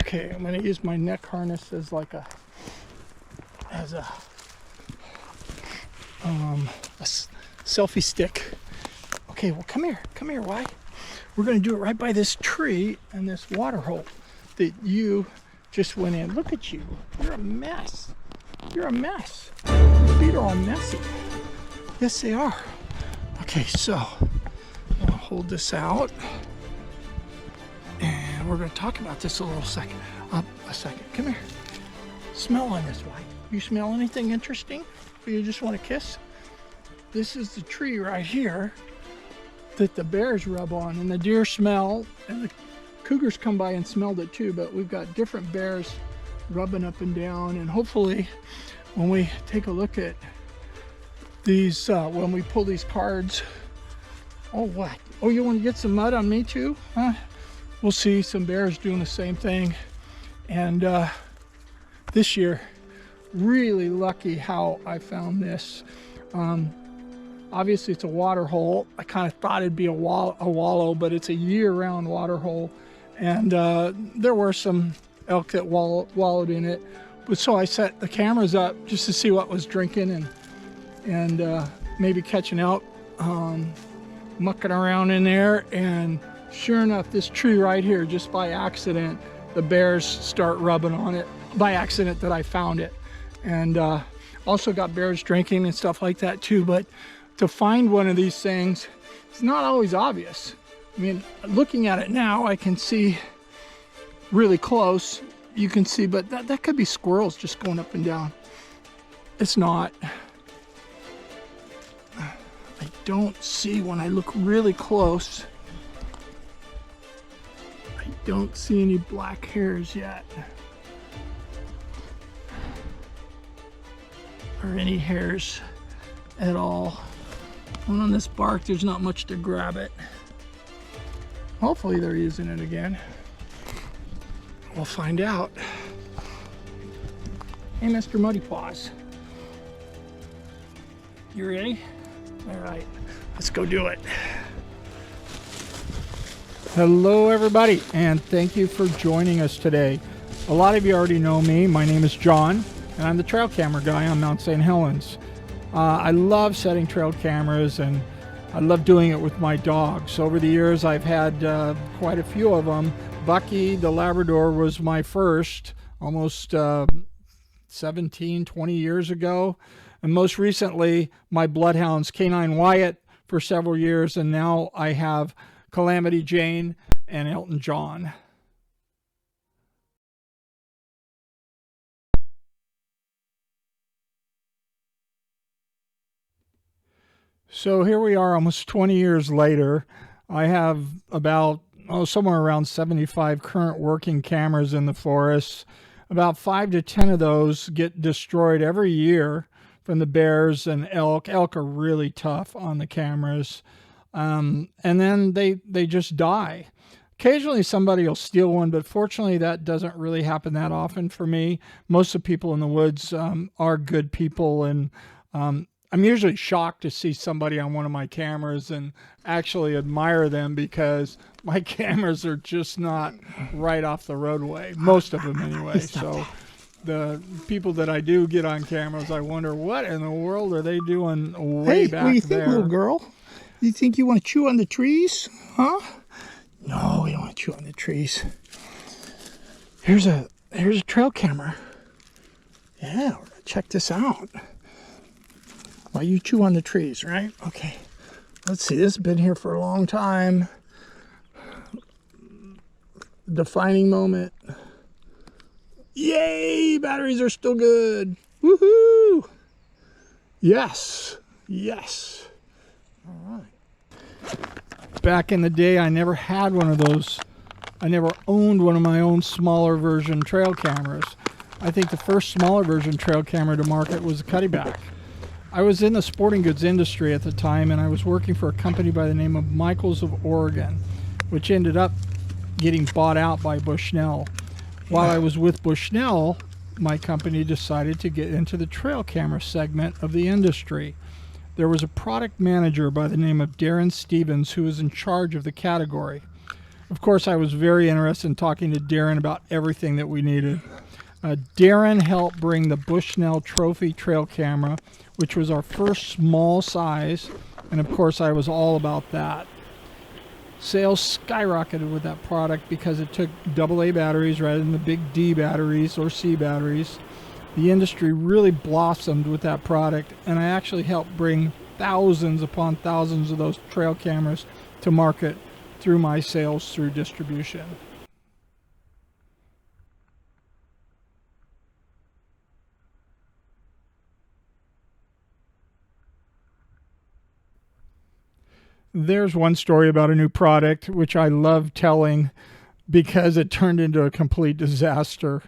Okay, I'm gonna use my neck harness as like a selfie stick. Okay, well come here, Wyatt. We're gonna do it right by this tree and this water hole that you just went in. Look at you, you're a mess. You're a mess. Your feet are all messy. Yes, they are. Okay, so I'll hold this out, and we're gonna talk about this a second. Come here. Smell on this, Wyatt. You smell anything interesting? Or you just want to kiss? This is the tree right here that the bears rub on, and the deer smell, and the cougars come by and smelled it too, but we've got different bears rubbing up and down, and hopefully when we take a look at these, when we pull these cards, oh what? Oh, you want to get some mud on me too? Huh? We'll see some bears doing the same thing. And this year, really lucky how I found this. Obviously it's a water hole. I kind of thought it'd be a wallow, but it's a year-round water hole. And there were some elk that wallowed in it. But so I set the cameras up just to see what was drinking and maybe catching out, mucking around in there. And sure enough, this tree right here, just by accident, the bears start rubbing on it. By accident that I found it. And also got bears drinking and stuff like that too. But to find one of these things, it's not always obvious. I mean, looking at it now, I can see really close. You can see, but that could be squirrels just going up and down. It's not. I don't see, when I look really close, I don't see any black hairs yet. Or any hairs at all. And on this bark, there's not much to grab it. Hopefully they're using it again. We'll find out. Hey, Mr. Muddy Paws. You ready? All right, let's go do it. Hello, everybody, and thank you for joining us today. A lot of you already know me. My name is John, and I'm the trail camera guy on Mount St. Helens. I love setting trail cameras, and I love doing it with my dogs. Over the years, I've had quite a few of them. Bucky the Labrador was my first, almost 17, 20 years ago. And most recently, my Bloodhounds, Canine Wyatt, for several years. And now I have Calamity Jane and Elton John. So here we are almost 20 years later. I have about, somewhere around 75 current working cameras in the forest. About 5 to 10 of those get destroyed every year from the bears and elk. Elk are really tough on the cameras. And then they just die. Occasionally somebody will steal one, but fortunately that doesn't really happen that often for me. Most of the people in the woods are good people, and I'm usually shocked to see somebody on one of my cameras and actually admire them, because my cameras are just not right off the roadway. Most of them anyway. So the people that I do get on cameras, I wonder what in the world are they doing way back there. What do you think, little girl? You think you want to chew on the trees? Huh? No, you don't want to chew on the trees. Here's a trail camera. Yeah, we're gonna check this out. While you chew on the trees, right? Okay. Let's see. This has been here for a long time. Defining moment. Yay! Batteries are still good. Woohoo! Yes. Yes. All right. Back in the day, I never had one of those. I never owned one of my own smaller version trail cameras. I think the first smaller version trail camera to market was a Cuddyback. I was in the sporting goods industry at the time, and I was working for a company by the name of Michaels of Oregon, which ended up getting bought out by Bushnell. While I was with Bushnell, my company decided to get into the trail camera segment of the industry. There was a product manager by the name of Darren Stevens who was in charge of the category. Of course, I was very interested in talking to Darren about everything that we needed. Darren helped bring the Bushnell Trophy trail camera, which was our first small size, and of course I was all about that. Sales skyrocketed with that product because it took AA batteries rather than the big D batteries or C batteries. The industry really blossomed with that product, and I actually helped bring thousands upon thousands of those trail cameras to market through my sales through distribution. There's one story about a new product which I love telling because it turned into a complete disaster.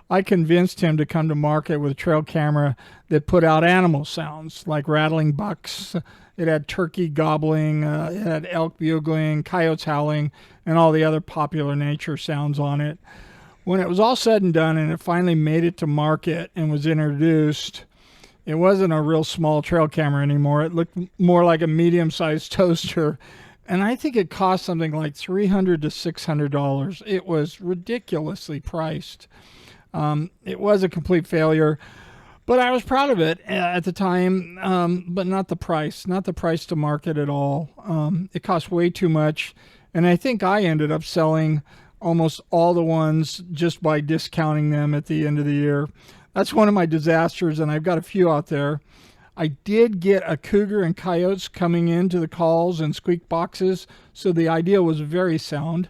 I convinced him to come to market with a trail camera that put out animal sounds like rattling bucks. It had turkey gobbling, it had elk bugling, coyotes howling, and all the other popular nature sounds on it. When it was all said and done and it finally made it to market and was introduced, it wasn't a real small trail camera anymore. It looked more like a medium-sized toaster. And I think it cost something like $300 to $600. It was ridiculously priced. It was a complete failure, but I was proud of it at the time, but not the price to market at all. It cost way too much, and I think I ended up selling almost all the ones just by discounting them at the end of the year. That's one of my disasters, and I've got a few out there. I did get a cougar and coyotes coming into the calls and squeak boxes, so the idea was very sound.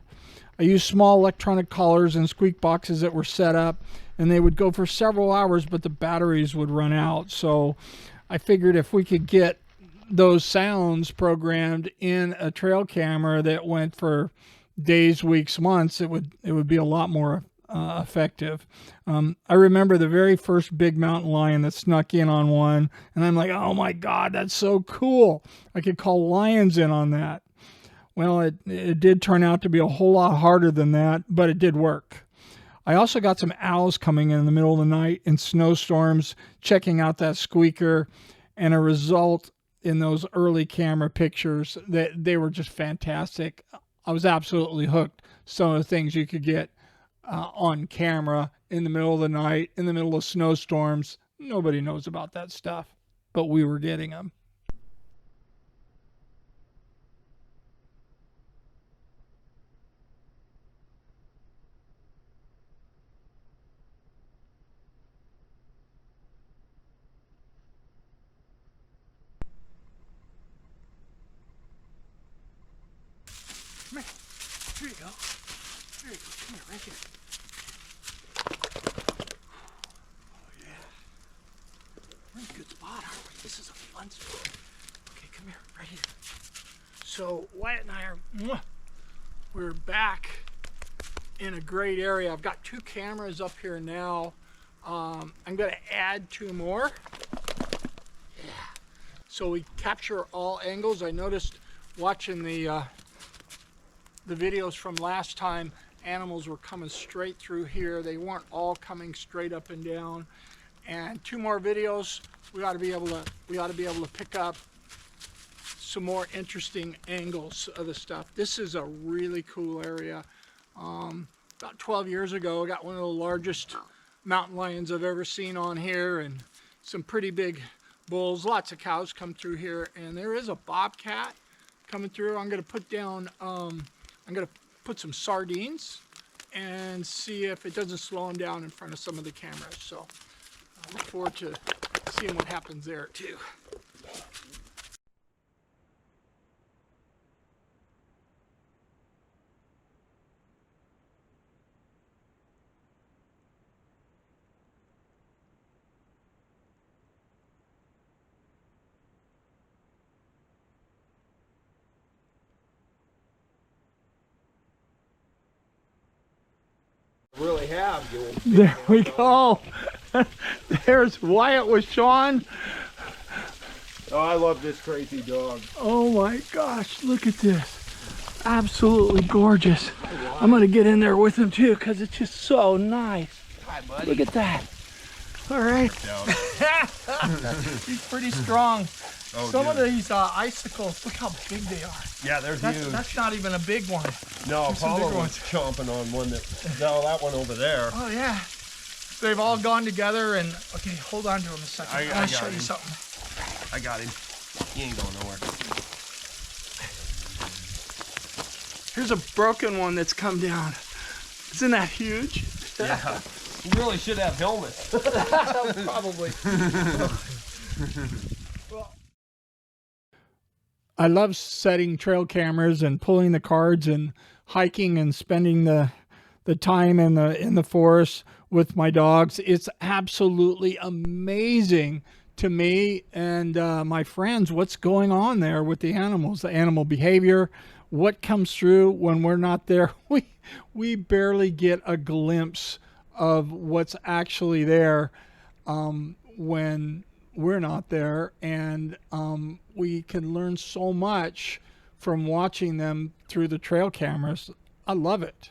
I used small electronic collars and squeak boxes that were set up, and they would go for several hours, but the batteries would run out. So I figured if we could get those sounds programmed in a trail camera that went for days, weeks, months, it would be a lot more effective. I remember the very first big mountain lion that snuck in on one, and I'm like, oh my God, that's so cool. I could call lions in on that. Well, it did turn out to be a whole lot harder than that, but it did work. I also got some owls coming in the middle of the night in snowstorms, checking out that squeaker, and a result in those early camera pictures that they were just fantastic. I was absolutely hooked. Some of the things you could get on camera in the middle of the night, in the middle of snowstorms. Nobody knows about that stuff, but we were getting them. Come here. Here you go. There you go. Come here, right here. Oh, yeah. We're in a good spot, aren't we? This is a fun spot. Okay, come here, right here. So Wyatt and I we're back in a great area. I've got 2 cameras up here now. I'm going to add 2 more. Yeah. So we capture all angles. I noticed watching the videos from last time, animals were coming straight through here. They weren't all coming straight up and down. And 2 more videos, we ought to be able to pick up some more interesting angles of the stuff. This is a really cool area. About 12 years ago, I got one of the largest mountain lions I've ever seen on here, and some pretty big bulls. Lots of cows come through here, and there is a bobcat coming through. I'm going to put down I'm going to put some sardines and see if it doesn't slow them down in front of some of the cameras. So I look forward to seeing what happens there too. Really have, you old There we go. There's Wyatt with Sean. Oh, I love this crazy dog. Oh my gosh, look at this. Absolutely gorgeous. I'm going to get in there with him too because it's just so nice. Hi, buddy. Look at that. All right. Down. He's pretty strong. Oh, Some of dude. these icicles, look how big they are. Yeah, they're huge. That's not even a big one. No, There's some big Apollo was ones. chomping on one that one over there. Oh yeah. They've all gone together and, okay, hold on to him a second. I I want to got show you him. something. I got him. He ain't going nowhere. Here's a broken one that's come down. Isn't that huge? Yeah. You really should have helmets. Probably. I love setting trail cameras and pulling the cards and hiking and spending the time in the forest with my dogs. It's absolutely amazing to me and my friends what's going on there with the animals, the animal behavior, what comes through when we're not there. We barely get a glimpse of what's actually there when we're not there, and we can learn so much from watching them through the trail cameras. I love it.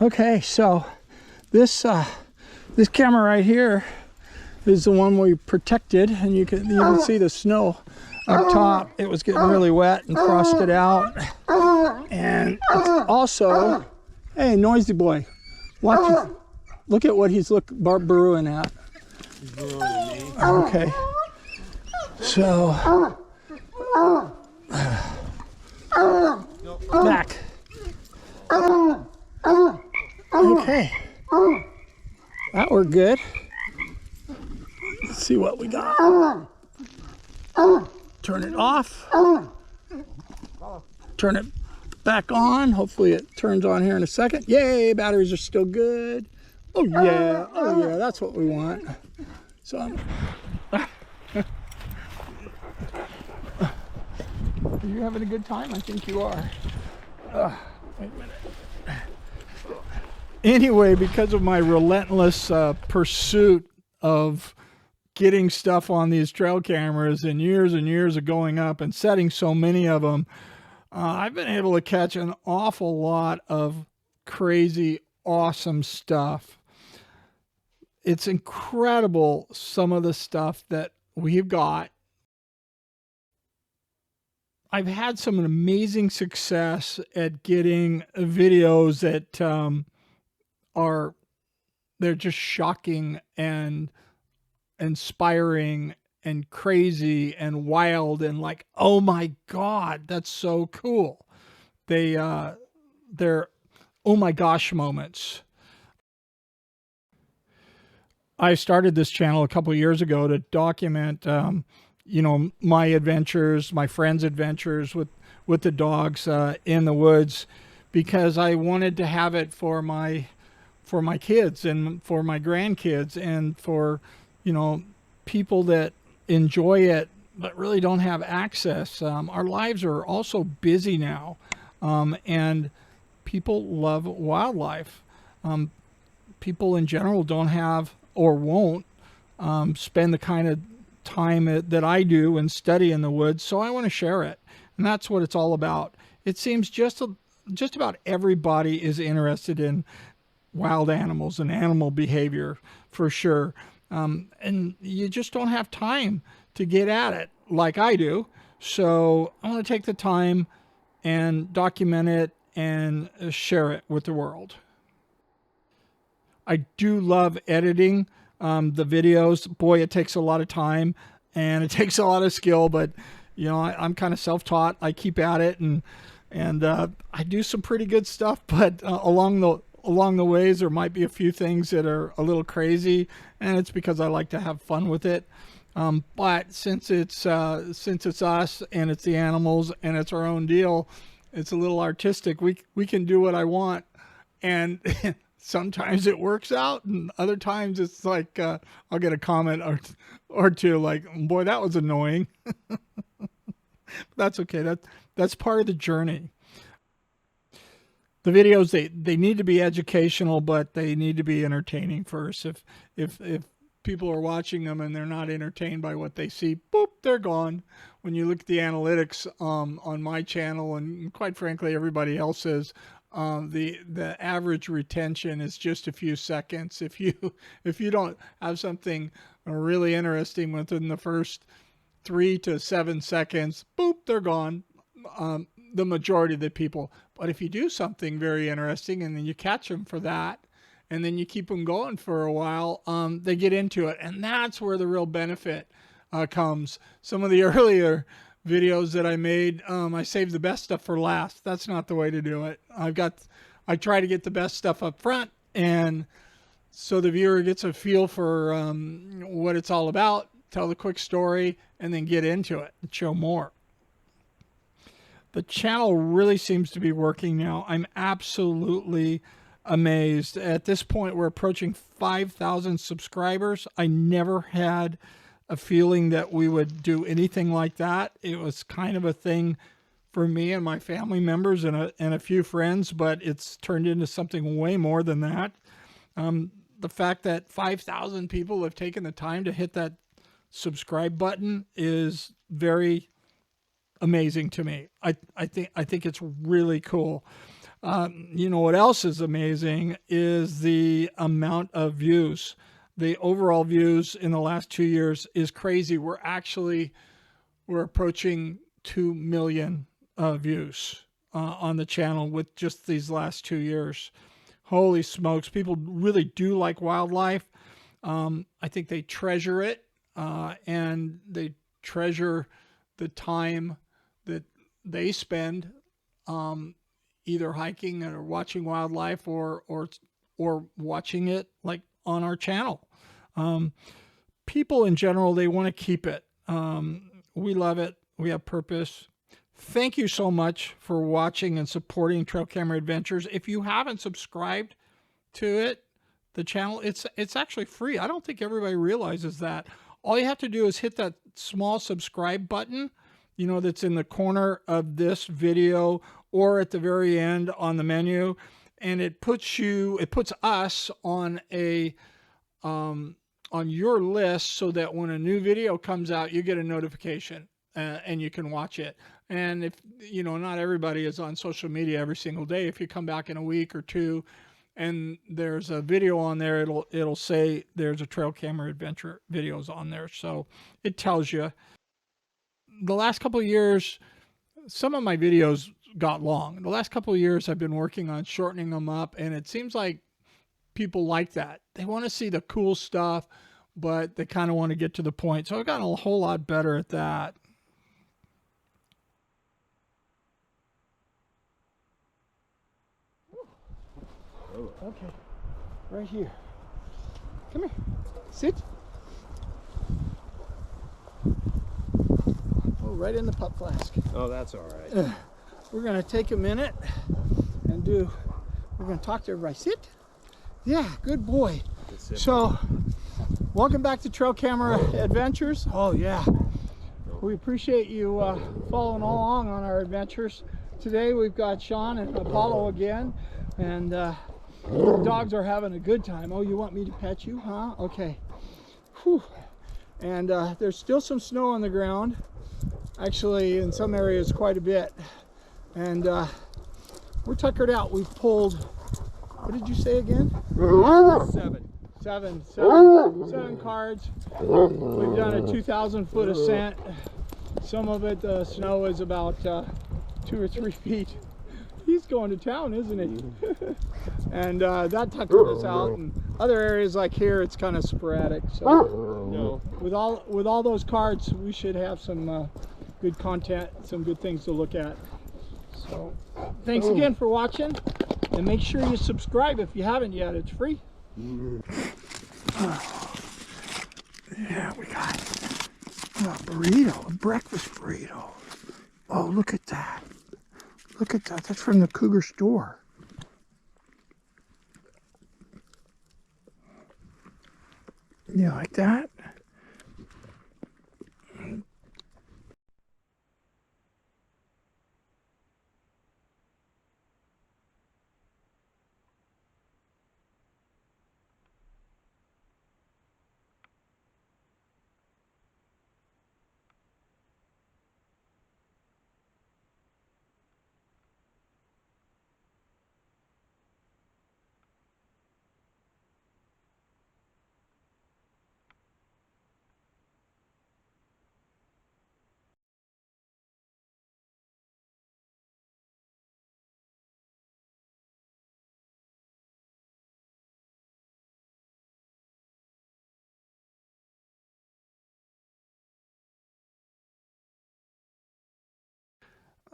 Okay, so this camera right here is the one we protected, and you can see the snow up top. It was getting really wet and frosted out, and it's also, hey, noisy boy, watch it. Look at what he's burrowing at. Okay, so back. Okay, that worked good. Let's see what we got. Turn it off. Turn it back on. Hopefully it turns on here in a second. Yay, batteries are still good. Oh yeah, that's what we want. So are you having a good time? I think you are. Wait a minute. Anyway, because of my relentless pursuit of getting stuff on these trail cameras and years of going up and setting so many of them, I've been able to catch an awful lot of crazy, awesome stuff. It's incredible, some of the stuff that we've got. I've had some amazing success at getting videos that they're just shocking and inspiring and crazy and wild and like, oh my God, that's so cool. They're oh my gosh moments. I started this channel a couple of years ago to document my adventures, my friends' adventures with the dogs in the woods, because I wanted to have it for my kids and for my grandkids and for, people that enjoy it but really don't have access. Our lives are also busy now, and people love wildlife. People in general don't have or won't spend the kind of time that I do and study in the woods, so I want to share it, and that's what it's all about. It seems just about everybody is interested in wild animals and animal behavior for sure, and you just don't have time to get at it like I do. So I want to take the time and document it and share it with the world. I do love editing the videos. Boy, it takes a lot of time and it takes a lot of skill, but I'm kind of self-taught. I keep at it, and I do some pretty good stuff, but along the ways there might be a few things that are a little crazy, and it's because I like to have fun with it. But since it's us and it's the animals and it's our own deal, it's a little artistic. We can do what I want, and sometimes it works out, and other times it's like I'll get a comment or two like, boy, that was annoying. That's okay. That's part of the journey. The videos, they need to be educational, but they need to be entertaining first. If people are watching them and they're not entertained by what they see, boop, they're gone. When you look at the analytics on my channel, and quite frankly everybody else's, The average retention is just a few seconds. If you don't have something really interesting within the first 3 to 7 seconds, boop, they're gone. The majority of the people. But if you do something very interesting and then you catch them for that, and then you keep them going for a while, they get into it, and that's where the real benefit comes. Some of the earlier videos that I made, I saved the best stuff for last. That's not the way to do it. I try to get the best stuff up front, and so the viewer gets a feel for what it's all about, tell the quick story, and then get into it and show more. The channel really seems to be working now. I'm absolutely amazed. At this point, we're approaching 5,000 subscribers. I never had a feeling that we would do anything like that. It was kind of a thing for me and my family members and a few friends, but it's turned into something way more than that. The fact that 5,000 people have taken the time to hit that subscribe button is very amazing to me. I think it's really cool. You know what else is amazing is the amount of views. The overall views in the last 2 years is crazy. We're approaching 2 million views on the channel with just these last 2 years. Holy smokes. People really do like wildlife. I think they treasure it, and they treasure the time that they spend either hiking or watching wildlife or watching it like on our channel. People in general, they want to keep it. We love it. We have purpose. Thank you so much for watching and supporting Trail Camera Adventures. If you haven't subscribed to it, the channel, it's actually free. I don't think everybody realizes that. All you have to do is hit that small subscribe button, you know, that's in the corner of this video or at the very end on the menu, and it puts us on on your list so that when a new video comes out, you get a notification and you can watch it. And if, you know, not everybody is on social media every single day. If you come back in a week or two and there's a video on there, it'll say there's a Trail Camera Adventure videos on there. So it tells you. The last couple of years, some of my videos got long. The last couple of years I've been working on shortening them up, and it seems like people like that. They want to see the cool stuff, but they kind of want to get to the point. So I've gotten a whole lot better at that. Okay, right here. Come here. Sit. Oh, right in the pup flask. Oh, that's all right. We're going to take a minute and we're going to talk to everybody. Sit. Yeah, good boy. So, welcome back to Trail Camera Adventures. Oh, yeah. We appreciate you following along on our adventures. Today we've got Sean and Apollo again, and the dogs are having a good time. Oh, you want me to pet you, huh? Okay. Whew. And there's still some snow on the ground. Actually, in some areas, quite a bit. And we're tuckered out. We've pulled, what did you say again? Seven cards. We've done a 2,000-foot ascent. Some of it, the snow is about 2 or 3 feet. He's going to town, isn't he? And that tuckered us out. And other areas like here, it's kind of sporadic. So, no. With all those cards, we should have some good content, some good things to look at. So, thanks again for watching, and make sure you subscribe if you haven't yet. It's free. Yeah, we got a burrito, a breakfast burrito. Oh, look at that. Look at that. That's from the Cougar store. You like that?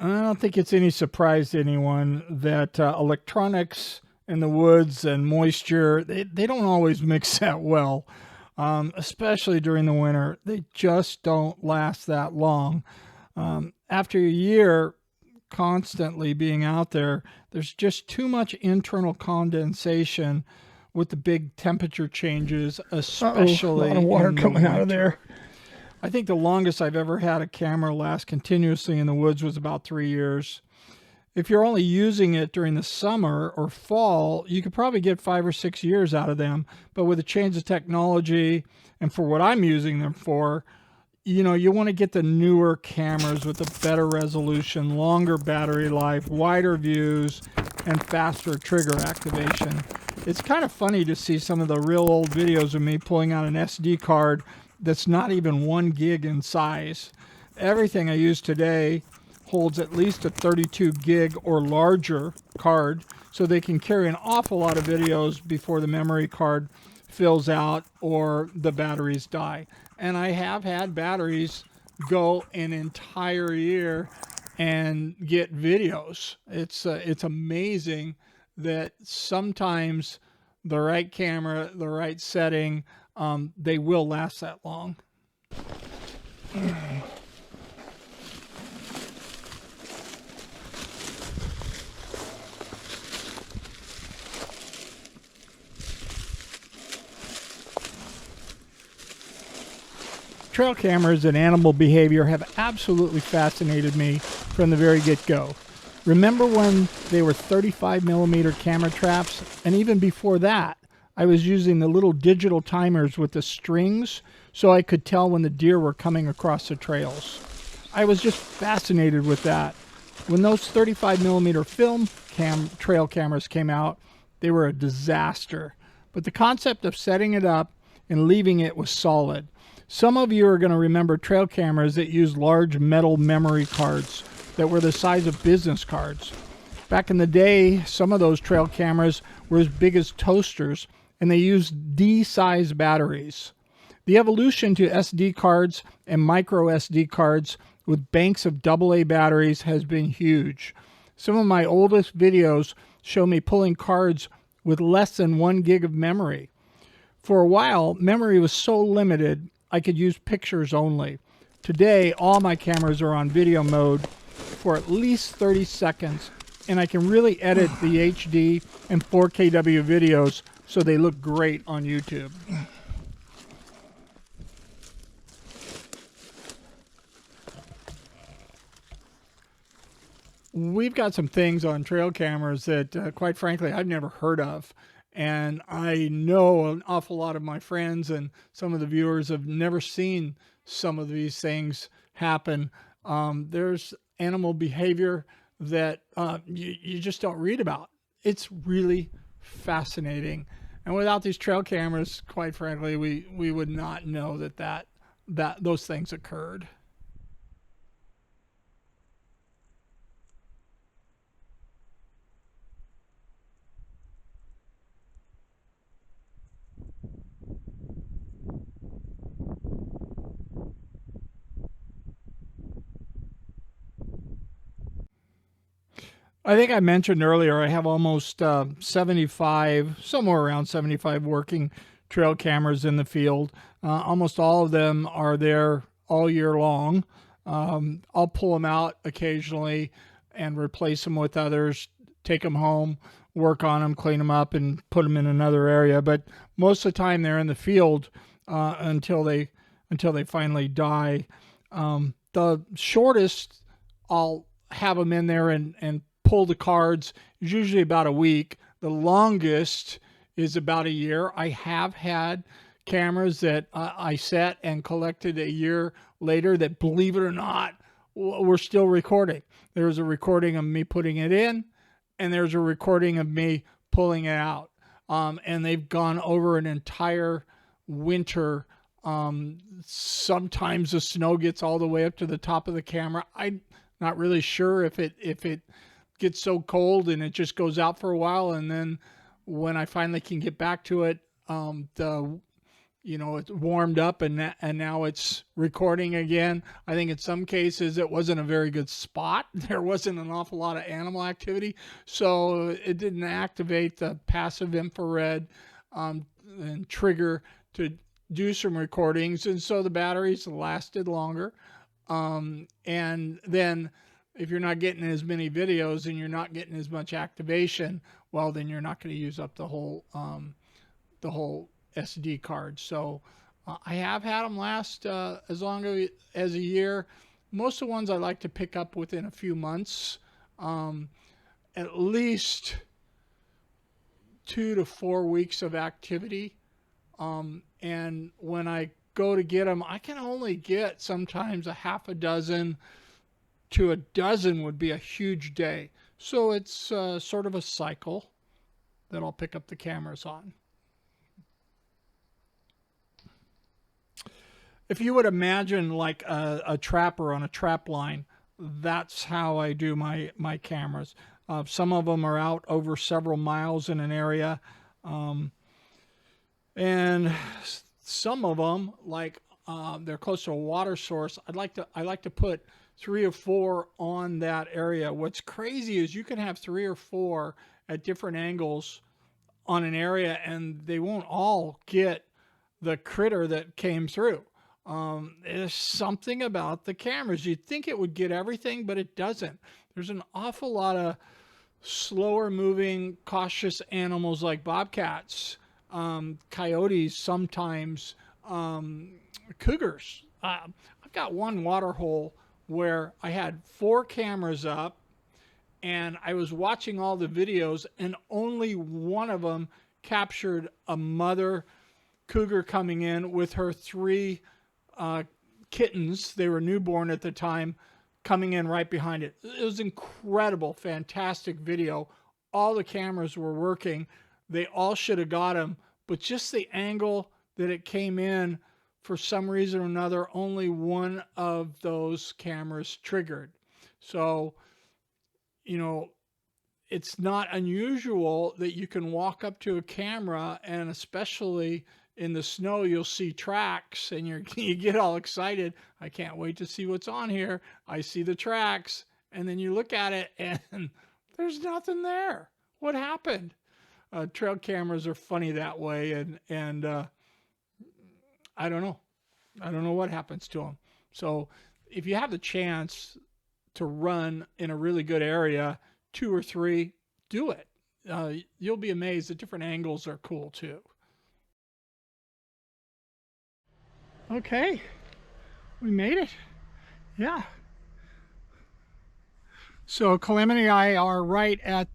I don't think it's any surprise to anyone that electronics in the woods and moisture, they don't always mix that well, especially during the winter. They just don't last that long. After a year constantly being out there, there's just too much internal condensation with the big temperature changes, especially a lot of water in the coming out of winter. there. I think the longest I've ever had a camera last continuously in the woods was about 3 years. If you're only using it during the summer or fall, you could probably get 5 or 6 years out of them. But with a change of technology and for what I'm using them for, you want to get the newer cameras with the better resolution, longer battery life, wider views, and faster trigger activation. It's kind of funny to see some of the real old videos of me pulling out an SD card that's not even 1 gig in size. Everything I use today holds at least a 32 gig or larger card, so they can carry an awful lot of videos before the memory card fills out or the batteries die. And I have had batteries go an entire year and get videos. It's amazing that sometimes the right camera, the right setting, they will last that long. Trail cameras and animal behavior have absolutely fascinated me from the very get-go. Remember when they were 35mm camera traps? And even before that, I was using the little digital timers with the strings so I could tell when the deer were coming across the trails. I was just fascinated with that. When those 35mm film trail cameras came out, they were a disaster. But the concept of setting it up and leaving it was solid. Some of you are going to remember trail cameras that used large metal memory cards that were the size of business cards. Back in the day, some of those trail cameras were as big as toasters, and they used D-size batteries. The evolution to SD cards and micro SD cards with banks of AA batteries has been huge. Some of my oldest videos show me pulling cards with less than 1 gig of memory. For a while, memory was so limited I could use pictures only. Today, all my cameras are on video mode for at least 30 seconds, and I can really edit the HD and 4KW videos so they look great on YouTube. We've got some things on trail cameras that, quite frankly, I've never heard of. And I know an awful lot of my friends and some of the viewers have never seen some of these things happen. There's animal behavior that you just don't read about. It's really fascinating. And without these trail cameras, quite frankly, we would not know that those things occurred. I think I mentioned earlier, I have almost 75, somewhere around 75 working trail cameras in the field. Almost all of them are there all year long. I'll pull them out occasionally and replace them with others, take them home, work on them, clean them up, and put them in another area. But most of the time they're in the field until they finally die. The shortest, I'll have them in there and pull the cards is usually about a week. The longest is about a year. I have had cameras that I set and collected a year later that, believe it or not, were still recording. There's a recording of me putting it in, and there's a recording of me pulling it out. And they've gone over an entire winter. Sometimes the snow gets all the way up to the top of the camera. I'm not really sure if it gets so cold and it just goes out for a while, and then when I finally can get back to it, the it's warmed up and now it's recording again. I think in some cases it wasn't a very good spot. There wasn't an awful lot of animal activity, so it didn't activate the passive infrared and trigger to do some recordings, and so the batteries lasted longer. And then if you're not getting as many videos and you're not getting as much activation, well, then you're not going to use up the whole SD card. So I have had them last as long as a year. Most of the ones I like to pick up within a few months, at least 2 to 4 weeks of activity. And when I go to get them, I can only get sometimes a half a dozen to a dozen would be a huge day. So it's sort of a cycle that I'll pick up the cameras on. If you would imagine like a trapper on a trap line, that's how I do my cameras. Some of them are out over several miles in an area. And some of them, like they're close to a water source, I like to put 3 or 4 on that area. What's crazy is you can have 3 or 4 at different angles on an area, and they won't all get the critter that came through. There's something about the cameras. You'd think it would get everything, but it doesn't. There's an awful lot of slower moving, cautious animals like bobcats, coyotes, sometimes cougars. I've got one water hole where I had 4 cameras up and I was watching all the videos, and only one of them captured a mother cougar coming in with her 3 kittens. They were newborn at the time, coming in right behind it. It was incredible, fantastic video. All the cameras were working. They all should have got him, but just the angle that it came in, for some reason or another, only one of those cameras triggered. So, it's not unusual that you can walk up to a camera, and especially in the snow, you'll see tracks and you get all excited. I can't wait to see what's on here. I see the tracks, and then you look at it and there's nothing there. What happened? Trail cameras are funny that way, and I don't know. I don't know what happens to them. So if you have the chance to run in a really good area, 2 or 3, do it. You'll be amazed. The different angles are cool too. Okay, we made it. Yeah. So Calamity and I are right at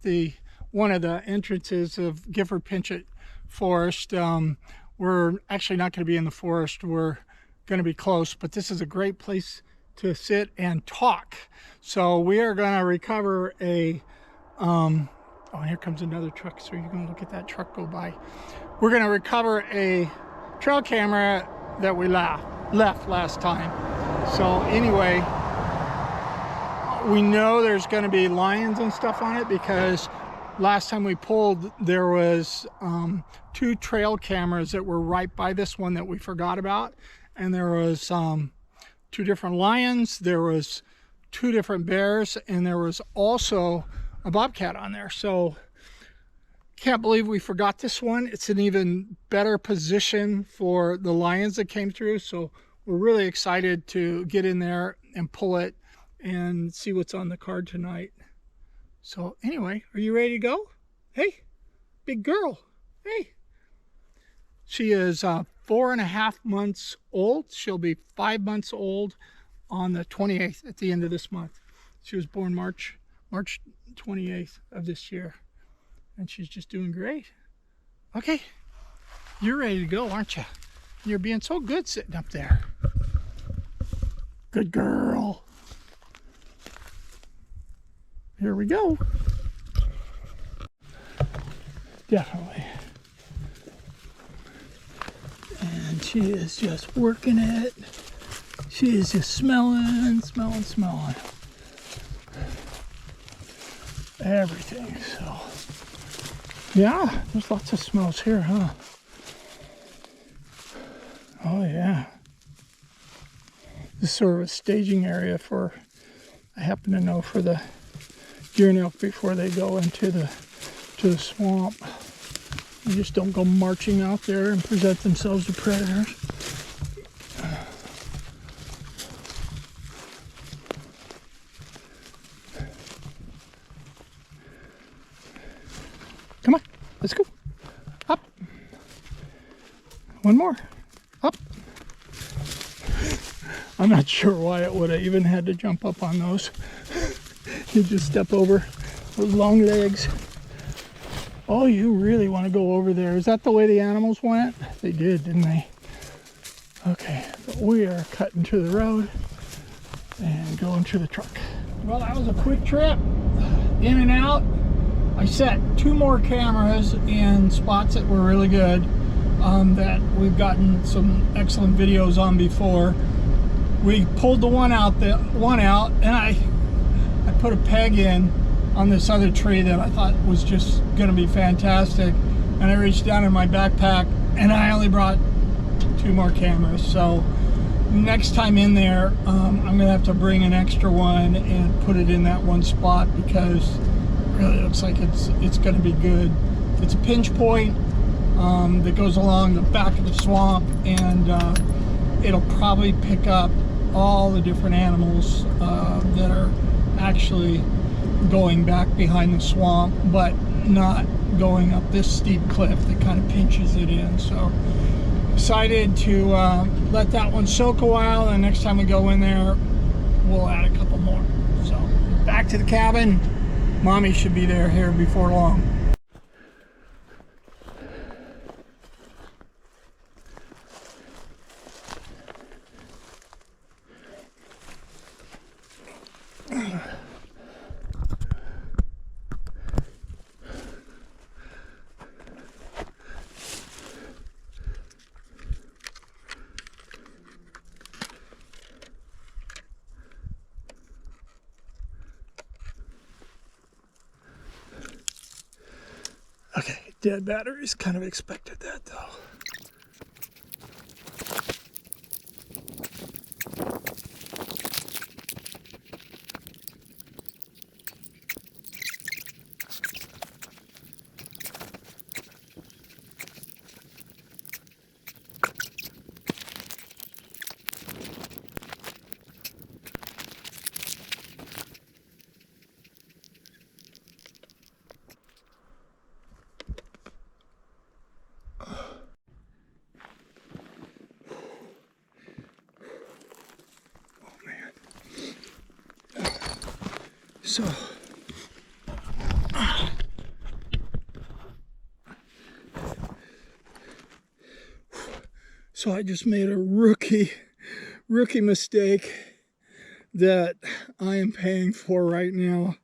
one of the entrances of Gifford Pinchot Forest. We're actually not going to be in the forest. We're going to be close, but this is a great place to sit and talk. So we are going to recover a, oh, here comes another truck. So you're going to look at that truck go by. We're going to recover a trail camera that we left last time. So anyway, we know there's going to be lions and stuff on it, because last time we pulled, there was 2 trail cameras that were right by this one that we forgot about, and there was 2 different lions, there was 2 different bears, and there was also a bobcat on there. So can't believe we forgot this one. It's an even better position for the lions that came through, so we're really excited to get in there and pull it and see what's on the card tonight. So anyway, are you ready to go? Hey, big girl. Hey. She is 4.5 months old. She'll be 5 months old on the 28th, at the end of this month. She was born March 28th of this year, and she's just doing great. Okay, you're ready to go, aren't you? You're being so good sitting up there. Good girl. Here we go. Definitely. And she is just working it. She is just smelling. Everything. So, yeah, there's lots of smells here, huh? Oh yeah. This is sort of a staging area for, I happen to know, for the deer and elk before they go into the swamp. They just don't go marching out there and present themselves to predators. Come on, let's go. Up. One more. Up. I'm not sure Wyatt would have even had to jump up on those. He'd just step over those long legs. Oh, you really want to go over there. Is that the way the animals went? They did, didn't they? Okay, but we are cutting to the road and going to the truck. Well, that was a quick trip. In and out. I set 2 more cameras in spots that were really good, that we've gotten some excellent videos on before. We pulled the one out, and I put a peg in on this other tree that I thought was just going to be fantastic, and I reached down in my backpack and I only brought 2 more cameras. So next time in there, I'm gonna have to bring an extra one and put it in that one spot, because it really looks like it's gonna be good. It's a pinch point that goes along the back of the swamp, and it'll probably pick up all the different animals that are actually going back behind the swamp, but not going up this steep cliff that kind of pinches it in. So decided to let that one soak a while, and next time we go in there we'll add a couple more. So back to the cabin. Mommy should be there here before long. Okay, dead batteries. Kind of expected that though. So I just made a rookie mistake that I am paying for right now.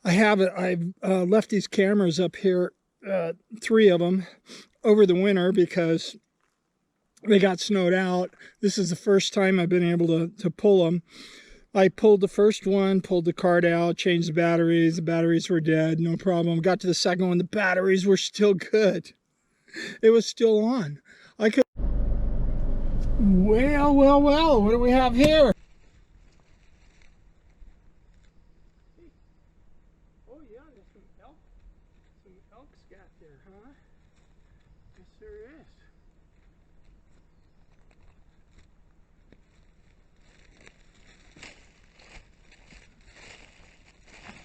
I've left these cameras up here, 3 of them, over the winter because they got snowed out. This is the first time I've been able to pull them. I pulled the first one, pulled the card out, changed the batteries. The batteries were dead, no problem. Got to the second one, the batteries were still good. It was still on. I could. Well, what do we have here? Oh yeah, there's some elk scat there, huh? Yes, there is.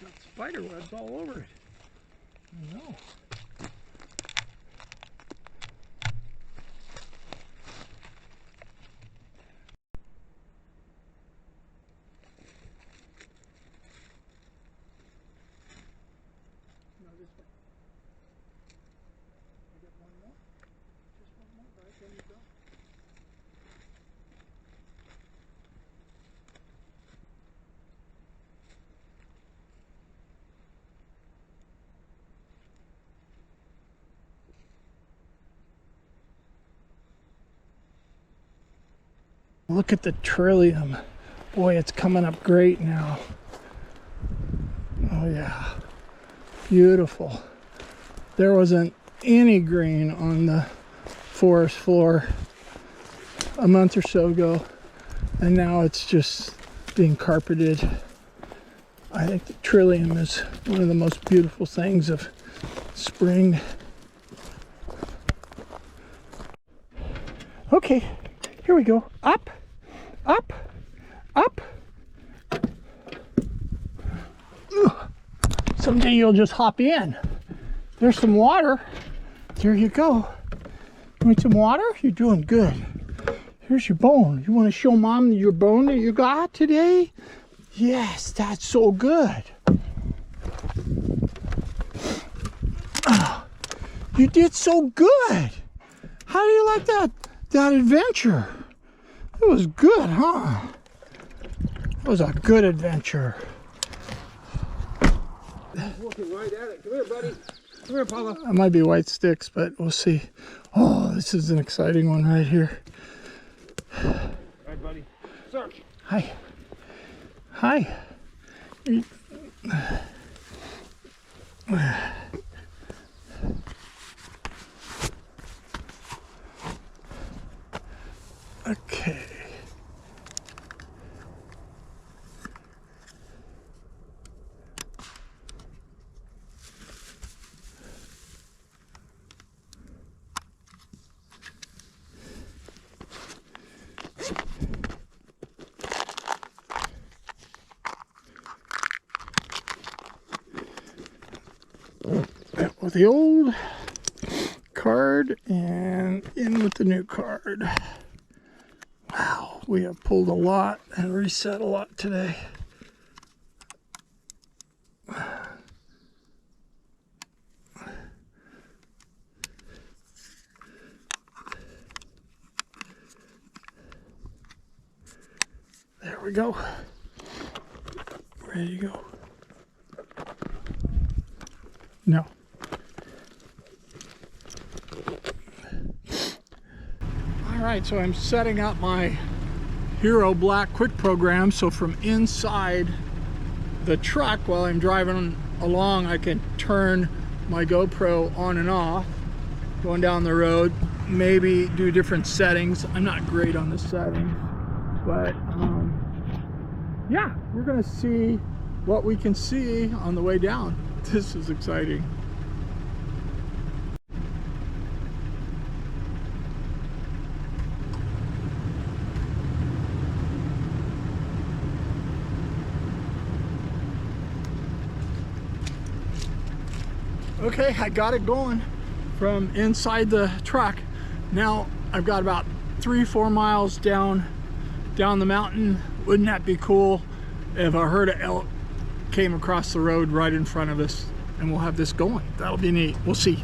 Got spider webs all over it. I know. No, this way. I get one more. Just one more, right? There you go. Look at the trillium. Boy, it's coming up great now. Oh yeah, beautiful. There wasn't any green on the forest floor a month or so ago, and now it's just being carpeted. I think the trillium is one of the most beautiful things of spring. Okay, here we go. Up, up, up. Ugh. Someday you'll just hop in. There's some water. There you go. You want some water? You're doing good. Here's your bone. You want to show Mom your bone that you got today? Yes, that's so good. Oh, you did so good. How do you like that adventure? It was good, huh? It was a good adventure. Looking right at it. Come here, buddy. Come here, Papa. It might be white sticks, but we'll see. Oh, this is an exciting one right here. All right, buddy. Search. Hi. Hi. Okay. Out with the old card and in with the new card. Wow, we have pulled a lot and reset a lot today. There we go. Ready to go. No. All right, so I'm setting up my Hero Black Quick program, so from inside the truck while I'm driving along I can turn my GoPro on and off going down the road, maybe do different settings. I'm not great on the settings, but yeah, we're gonna see what we can see on the way down. This is exciting. Okay, I got it going from inside the truck. Now I've got about 3-4 miles down the mountain. Wouldn't that be cool if a herd of elk came across the road right in front of us, and we'll have this going. That'll be neat. We'll see.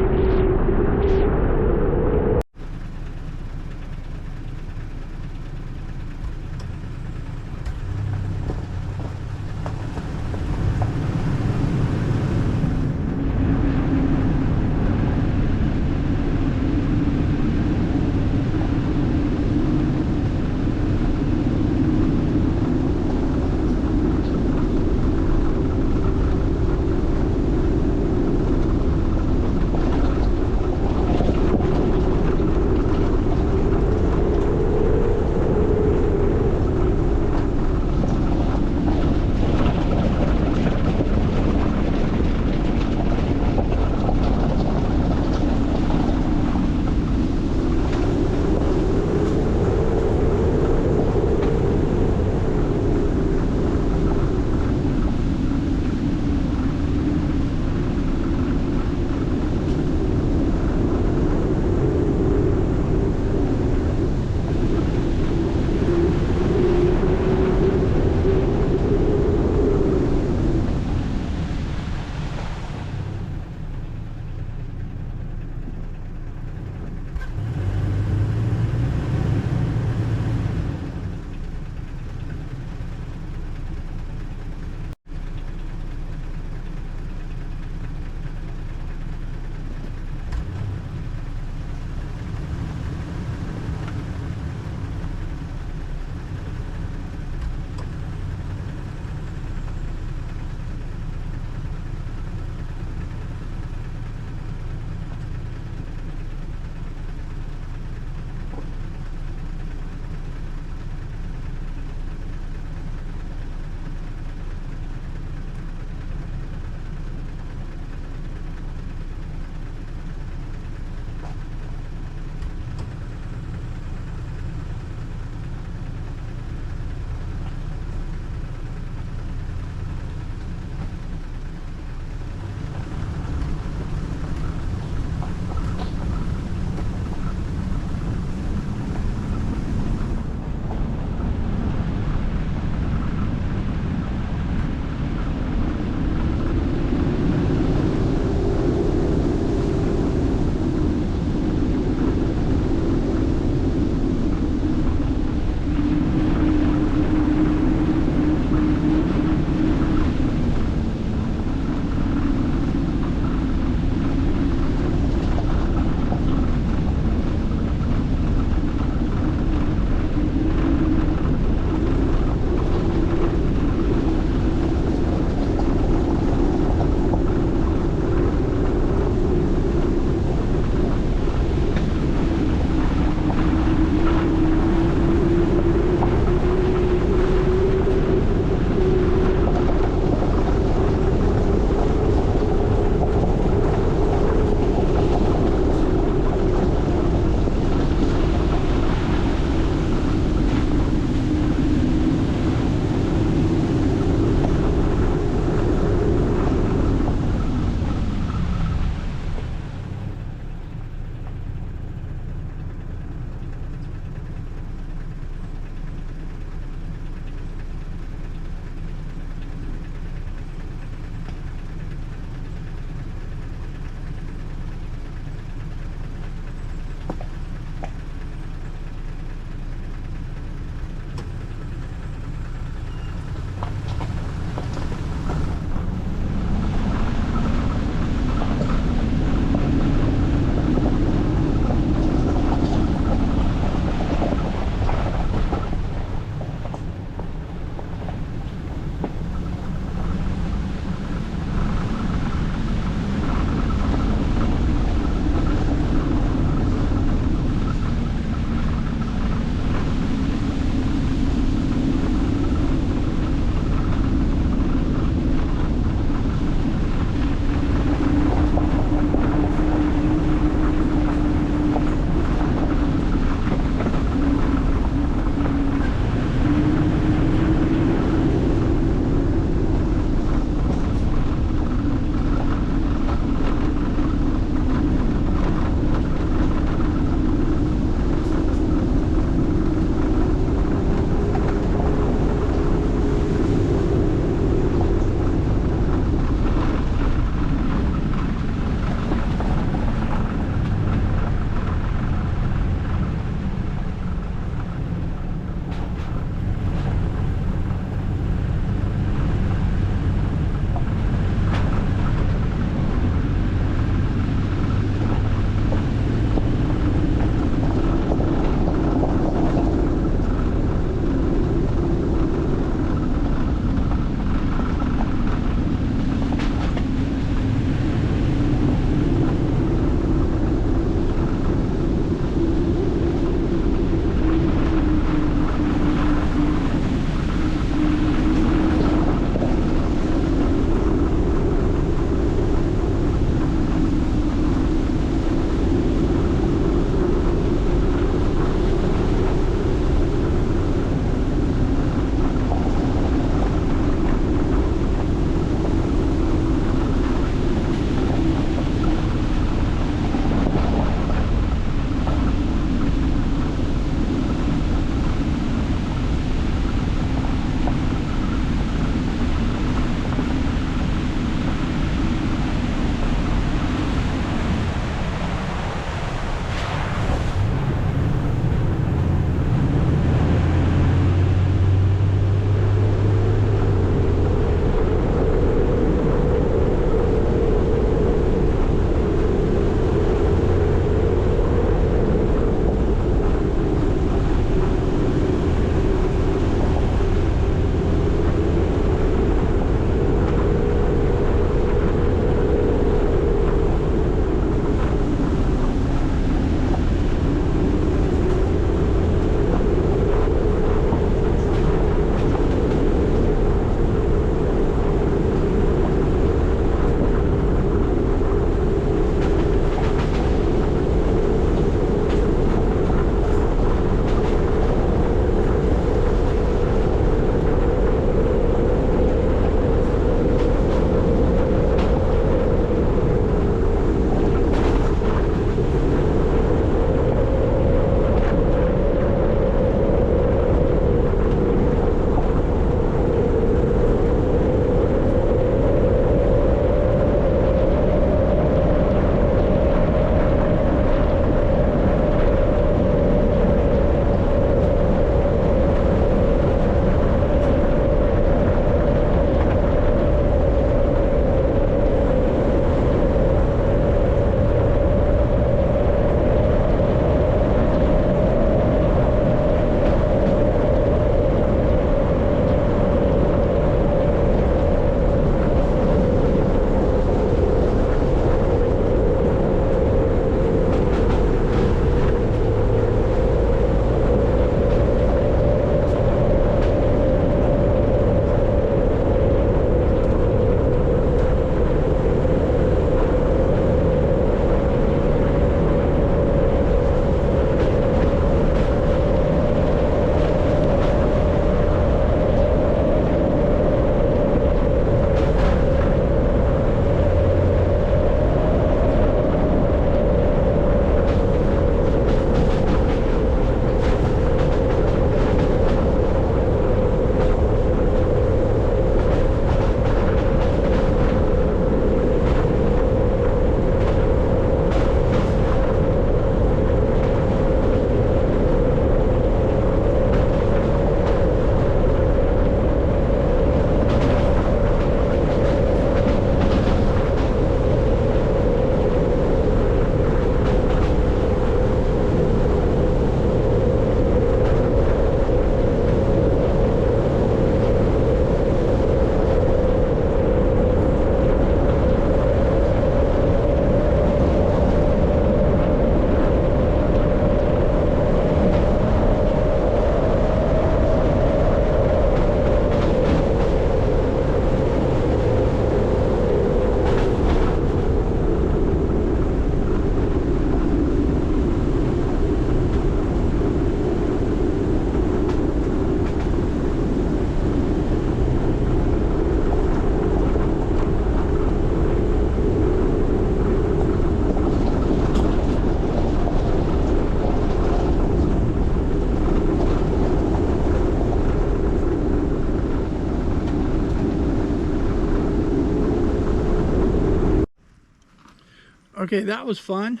Okay, that was fun.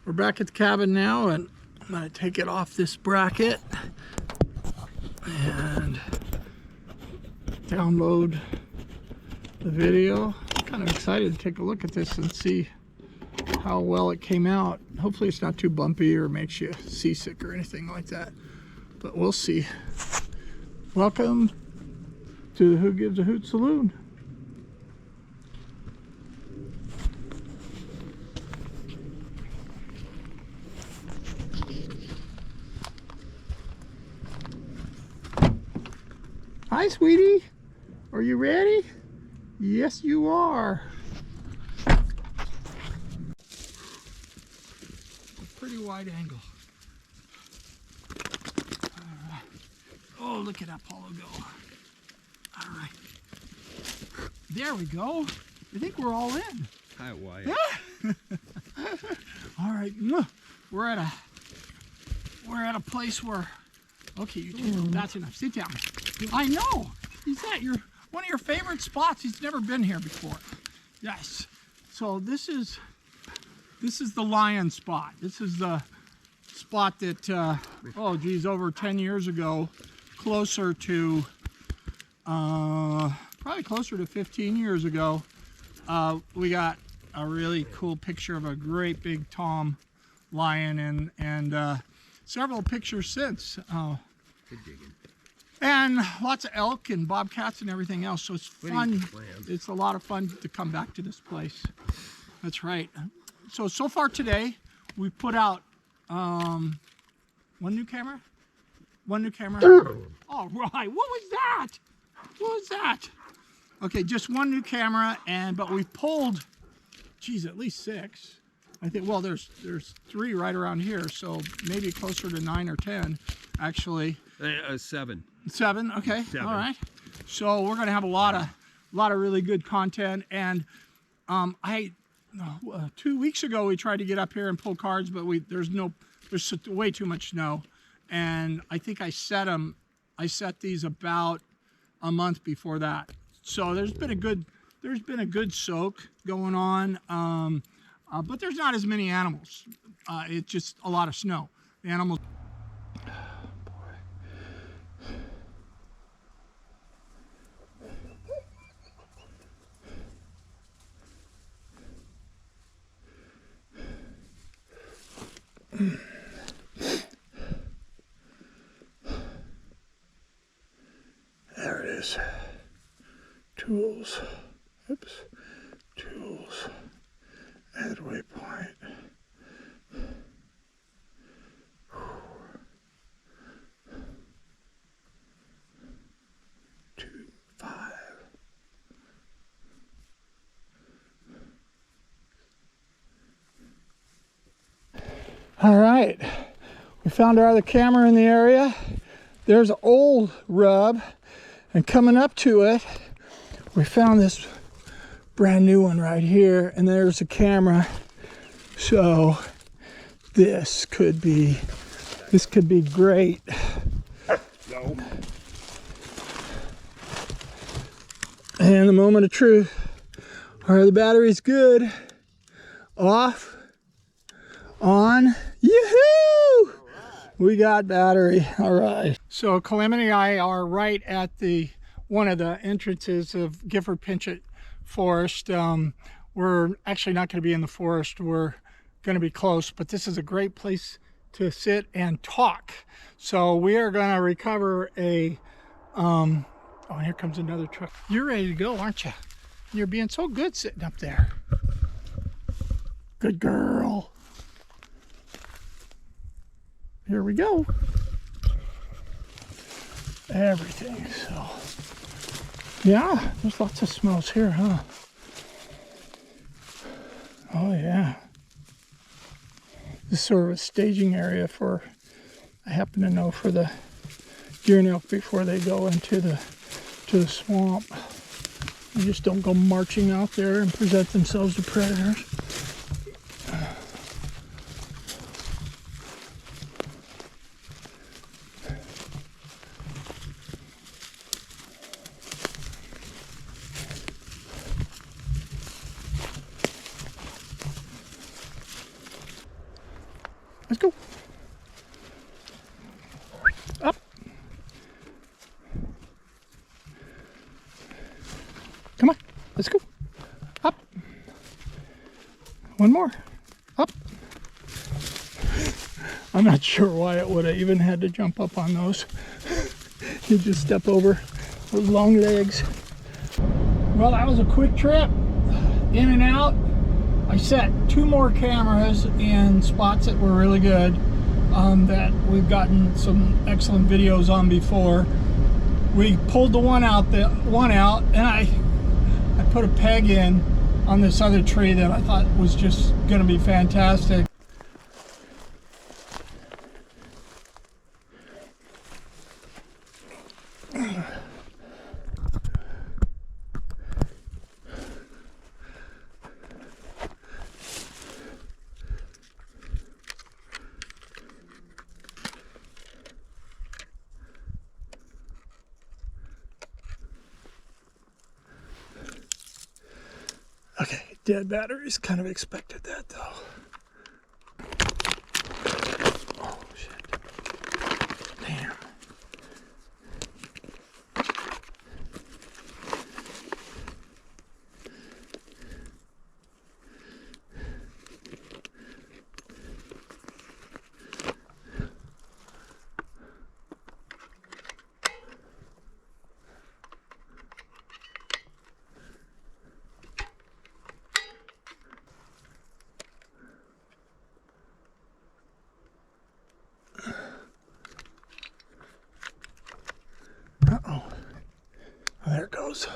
We're back at the cabin now, and I'm gonna take it off this bracket and download the video. I'm kind of excited to take a look at this and see how well it came out. Hopefully it's not too bumpy or makes you seasick or anything like that, but we'll see. Welcome to the Who Gives a Hoot Saloon. Hi, sweetie. Are you ready? Yes, you are. A pretty wide angle. Oh, look at Apollo go. All right. There we go. I think we're all in. Hi, Wyatt. All right. We're at a place where, okay, that's enough. Sit down. I know. He's at one of your favorite spots. He's never been here before. Yes. So this is the lion spot. This is the spot that oh geez, over 10 years ago, closer to probably closer to 15 years ago, we got a really cool picture of a great big tom lion, and several pictures since. Good digging. And lots of elk and bobcats and everything else. So it's fun. It's a lot of fun to come back to this place. That's right. So far today, we've put out one new camera. One new camera. All right. What was that? What was that? Okay, just one new camera, but we pulled, geez, at least 6. I think. Well, there's 3 right around here, so maybe closer to 9 or 10, actually. 7. 7. Okay. 7. All right. So we're gonna have a lot of really good content. And 2 weeks ago we tried to get up here and pull cards, but there's way too much snow. And I think I set these about a month before that. So there's been a good soak going on. But there's not as many animals. It's just a lot of snow. The animals. There it is. Tools. Oops. Tools. Add waypoint. 2, 5. All right, we found our other camera in the area. There's an old rub, and coming up to it, we found this brand new one right here, and there's a camera. So this could be great. No. And the moment of truth. Are the batteries good? Off. On. Yoo-hoo! We got battery. All right. So Calamity and I are right at one of the entrances of Gifford Pinchot Forest. We're actually not going to be in the forest. We're going to be close, but this is a great place to sit and talk. So we are going to recover a oh, here comes another truck. You're ready to go, aren't you? You're being so good sitting up there. Good girl. Here we go. Everything. So yeah, there's lots of smells here, huh? Oh yeah. This is sort of a staging area for, I happen to know, for the deer and elk before they go into the swamp. They just don't go marching out there and present themselves to predators. Let's go. Up. Come on. Let's go. Up. One more. Up. I'm not sure Wyatt would have even had to jump up on those. He'd just step over those long legs. Well, that was a quick trip. In and out. I set 2 more cameras in spots that were really good, that we've gotten some excellent videos on before. We pulled the one out, and I put a peg in on this other tree that I thought was just going to be fantastic. Okay, dead batteries. Kind of expected that though. Oh shit. Damn. Uh-oh. Oh, there it goes.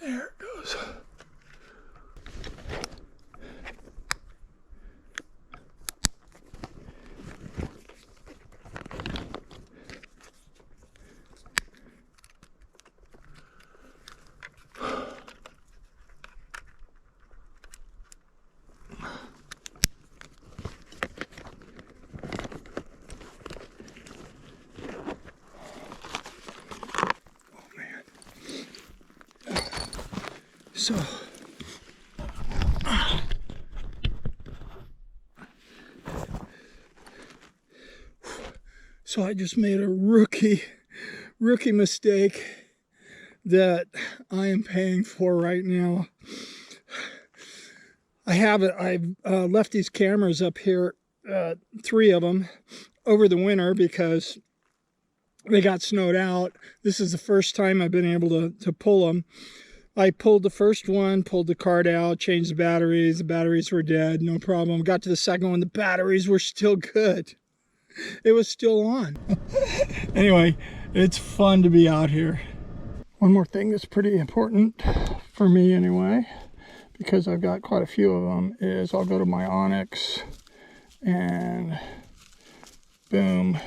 There it goes. So I just made a rookie mistake that I am paying for right now. I've left these cameras up here, 3 of them, over the winter because they got snowed out. This is the first time I've been able to pull them. I pulled the first one, pulled the card out, changed the batteries. The batteries were dead, no problem. Got to the second one, the batteries were still good. It was still on. Anyway, it's fun to be out here. One more thing that's pretty important for me anyway, because I've got quite a few of them, is I'll go to my Onyx and boom.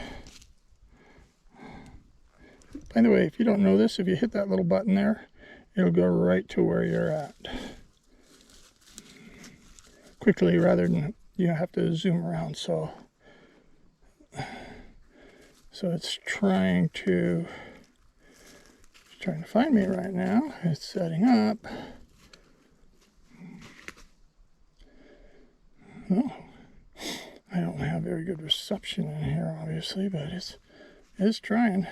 By the way, if you don't know this, if you hit that little button there, it'll go right to where you're at. Quickly, rather than you have to zoom around. So it's trying to find me right now. It's setting up. Oh, I don't have very good reception in here, obviously, but it's trying.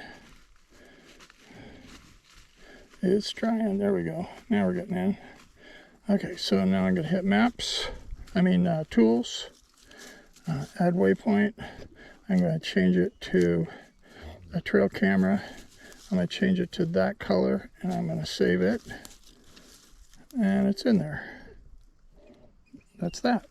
It's trying. There we go. Now we're getting in. Okay, so now I'm going to hit maps. Tools. Add waypoint. I'm going to change it to a trail camera. I'm going to change it to that color, and I'm going to save it. And it's in there. That's that.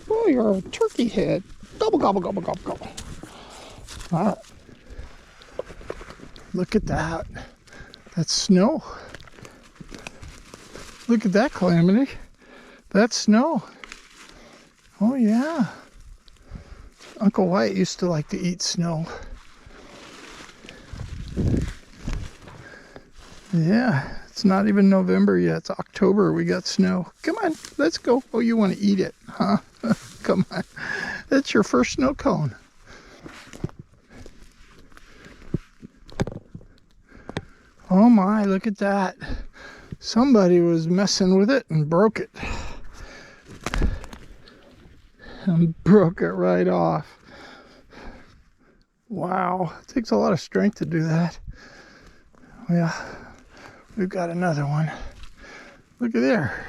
Oh, you're a turkey head. Gobble, gobble, gobble, gobble, gobble. All right. Look at that. That's snow. Look at that, Calamity. That's snow. Oh, yeah. Uncle Wyatt used to like to eat snow. Yeah, it's not even November yet. It's October. We got snow. Come on, let's go. Oh, you want to eat it, huh? Come on. That's your first snow cone. Oh my, look at that. Somebody was messing with it and broke it. And broke it right off. Wow, it takes a lot of strength to do that. Yeah, we've got another one. Look at there.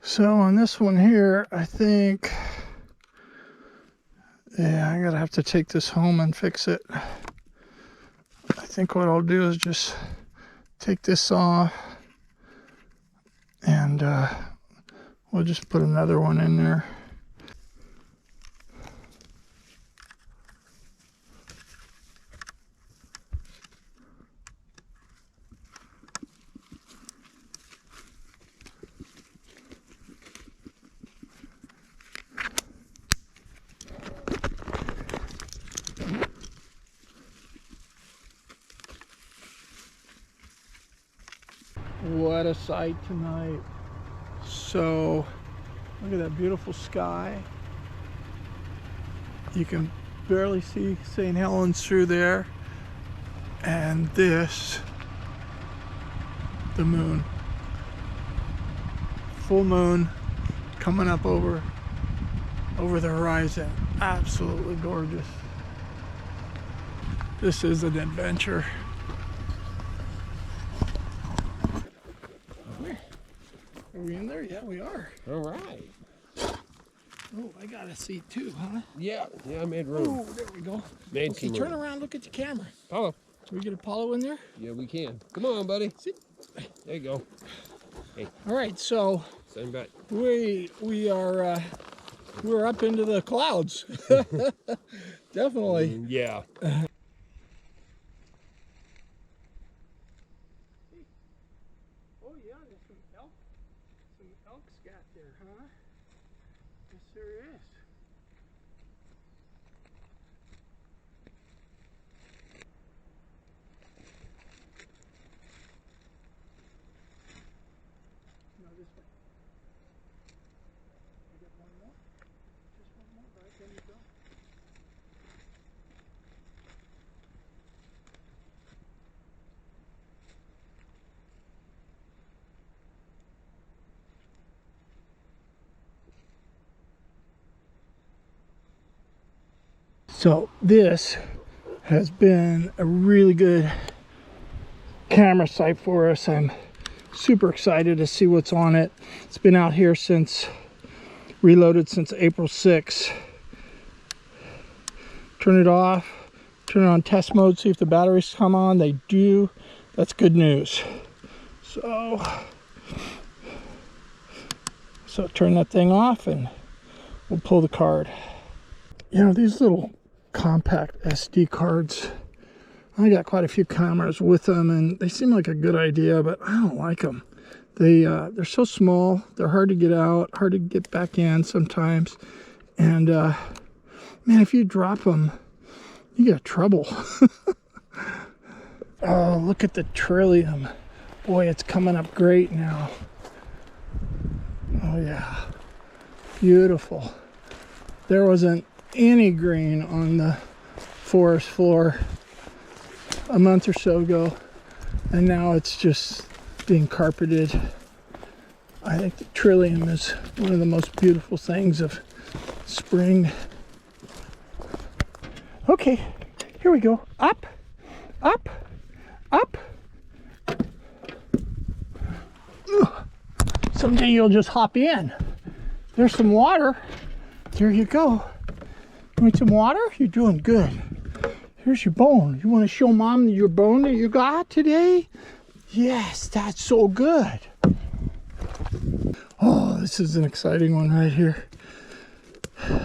So on this one here, I think, yeah, I'm gonna have to take this home and fix it. I think what I'll do is just take this off and we'll just put another one in there. What a sight tonight. So look at that beautiful sky. You can barely see St. Helens through there. And this, the moon. Full moon coming up over the horizon. Absolutely gorgeous. This is an adventure. Are we in there? Yeah, we are. All right. Oh, I got a seat too, huh? Yeah, I made room. Oh, there we go. Made Okay, some turn room. around, look at the camera. Apollo. Can we get Apollo in there? Yeah, we can. Come on, buddy. Sit. There you go. All right, so Send back. we are we're up into the clouds. Definitely. Yeah. Oh yeah, there's some elk scat there, huh? Yes, there is. No, this way. You get one more? Just one more, right? There you go. So this has been a really good camera site for us. I'm super excited to see what's on it. It's been out here since, reloaded since April 6th. Turn it off, turn it on test mode, see if the batteries come on. They do. That's good news. So turn that thing off and we'll pull the card. You know, these little compact SD cards, I got quite a few cameras with them and they seem like a good idea, but I don't like them. They're so small, they're hard to get out, hard to get back in sometimes, and man, if you drop them you get trouble. Oh, look at the trillium. Boy, it's coming up great now. Oh yeah, beautiful. There wasn't any green on the forest floor a month or so ago, and now it's just being carpeted. I think the trillium is one of the most beautiful things of spring. Okay, here we go. Up, up, up. Ugh. Someday you'll just hop in. There's some water. There you go. You want some water? You're doing good. Here's your bone. You want to show Mom your bone that you got today? Yes, that's so good. Oh, this is an exciting one right here. All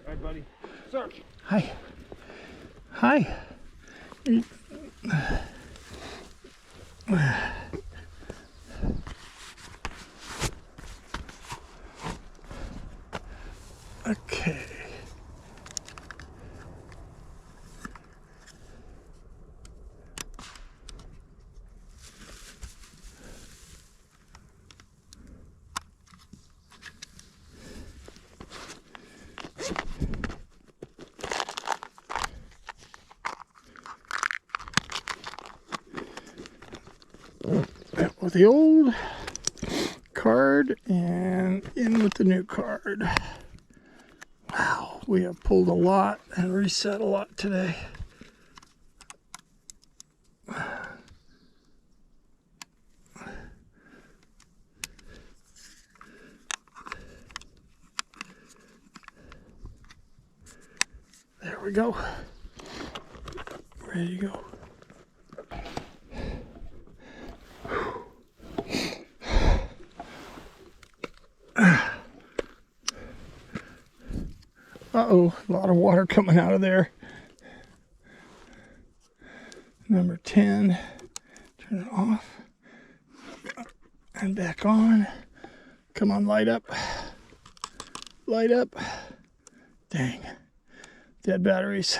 right, buddy. Sir. Hi. Hi. Out with the old card and in with the new card. Wow, we have pulled a lot and reset a lot today. There we go. Ready to go. Uh-oh, a lot of water coming out of there. Number 10, turn it off. And back on. Come on, light up. Light up. Dang. Dead batteries.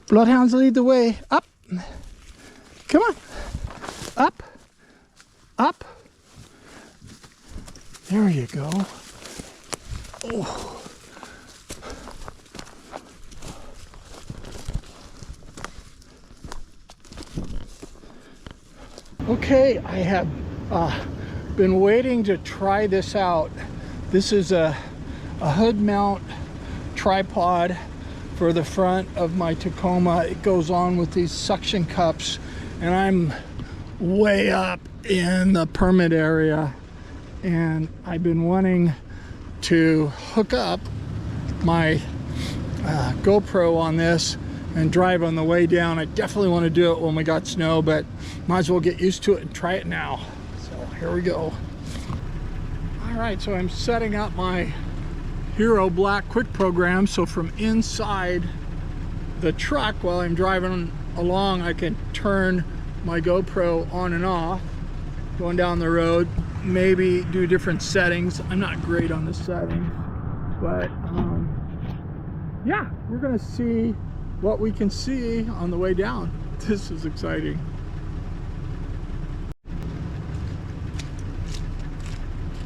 Bloodhounds lead the way. Up. Come on. Up. Up. There you go. Oh. Okay, I have been waiting to try this out. This is a hood mount tripod for the front of my Tacoma. It goes on with these suction cups, and I'm way up in the permit area, and I've been wanting to hook up my GoPro on this and drive on the way down. I definitely want to do it when we got snow, but might as well get used to it and try it now. So here we go. All right, so I'm setting up my Hero Black Quick program, so from inside the truck while I'm driving along, I can turn my GoPro on and off going down the road, maybe do different settings. I'm not great on the settings, but yeah, we're gonna see what we can see on the way down. This is exciting.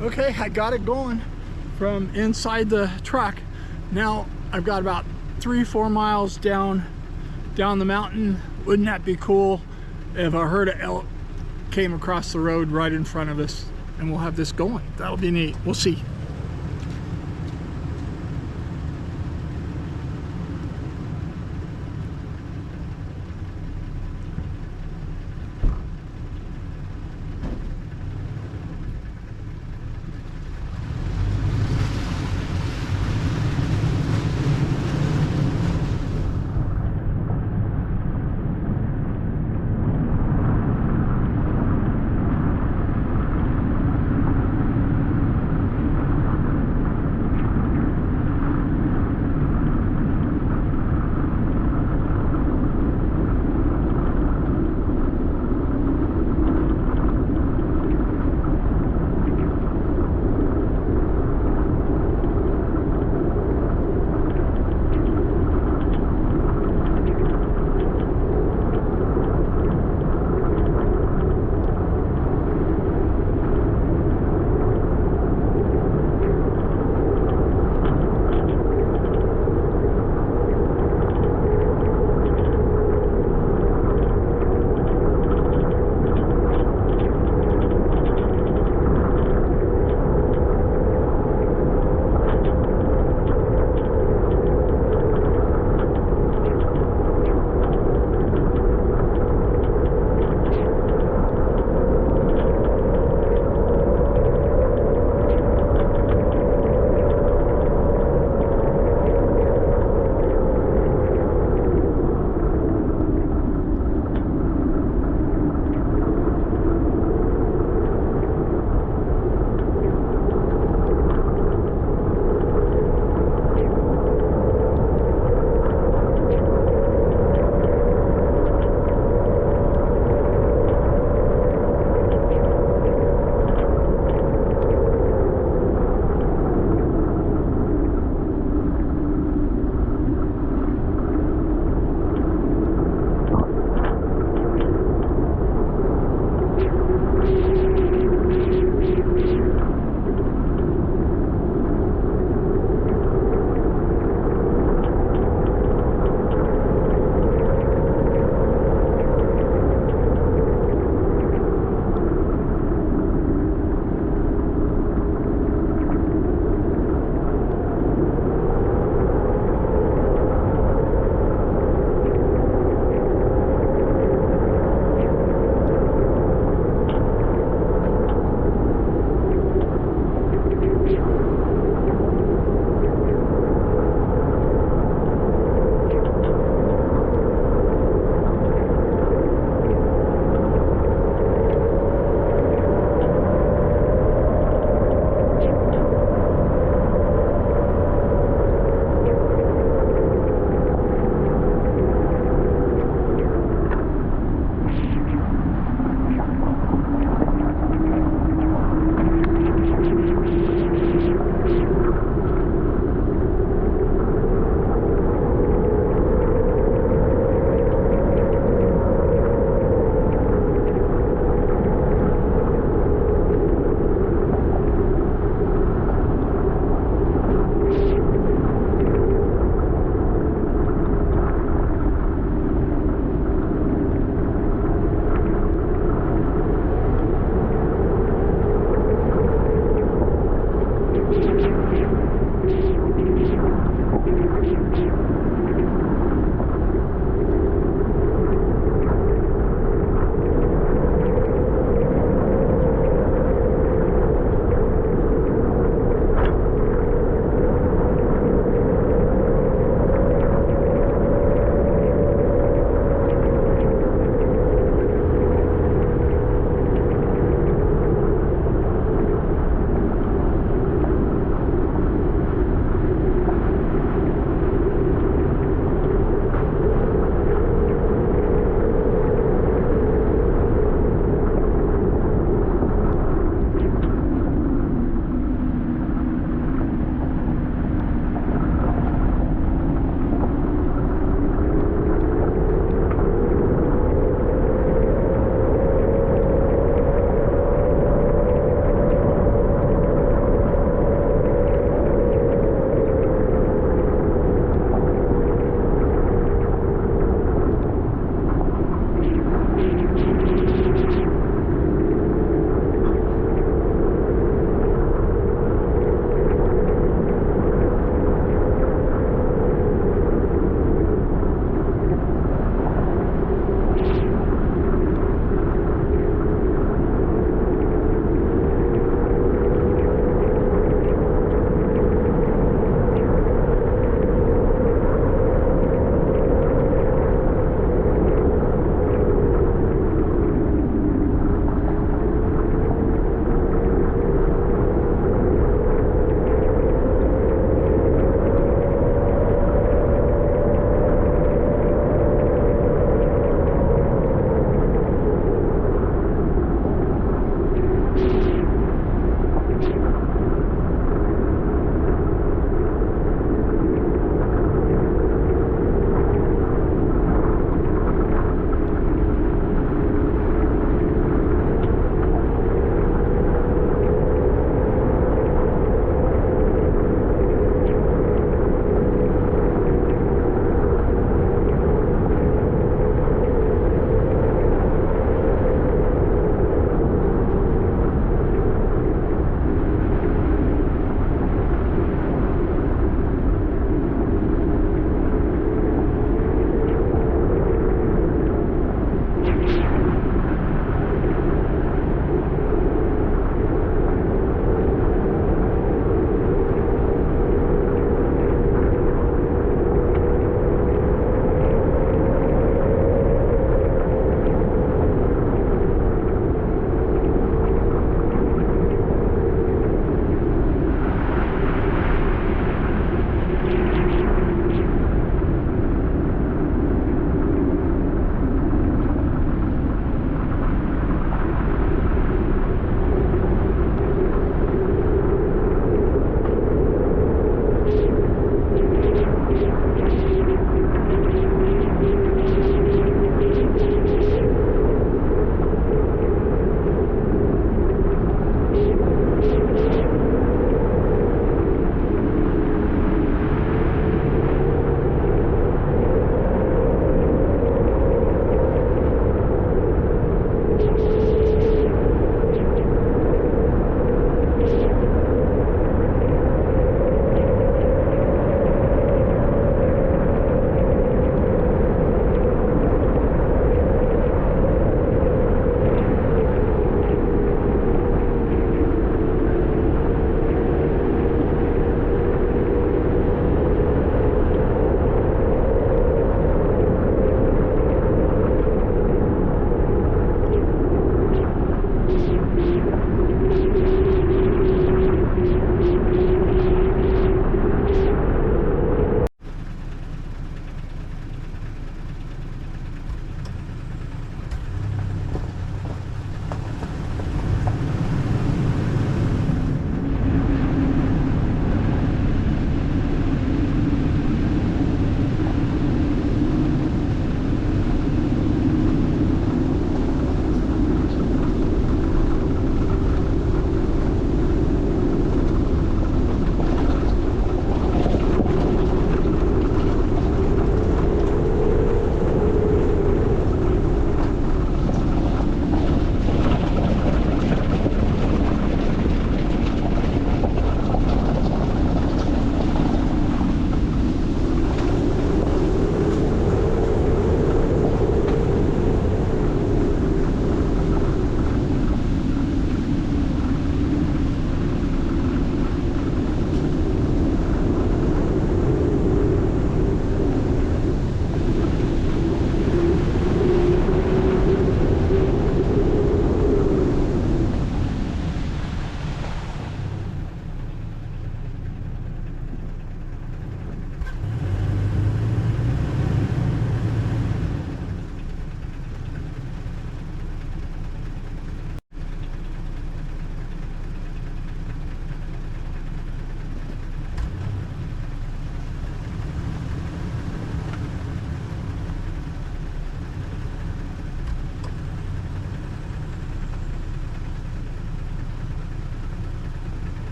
Okay, I got it going from inside the truck. Now I've got about 3-4 miles down the mountain. Wouldn't that be cool if a herd of elk came across the road right in front of us, and we'll have this going. That'll be neat. We'll see.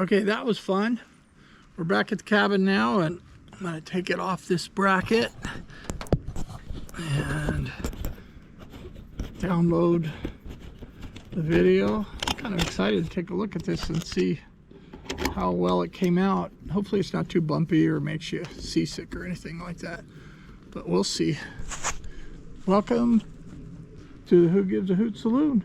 Okay, that was fun. We're back at the cabin now, and I'm gonna take it off this bracket and download the video. I'm kind of excited to take a look at this and see how well it came out. Hopefully it's not too bumpy or makes you seasick or anything like that, but we'll see. Welcome to the Who Gives a Hoot Saloon.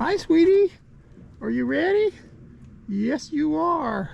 Hi, sweetie. Are you ready? Yes, you are.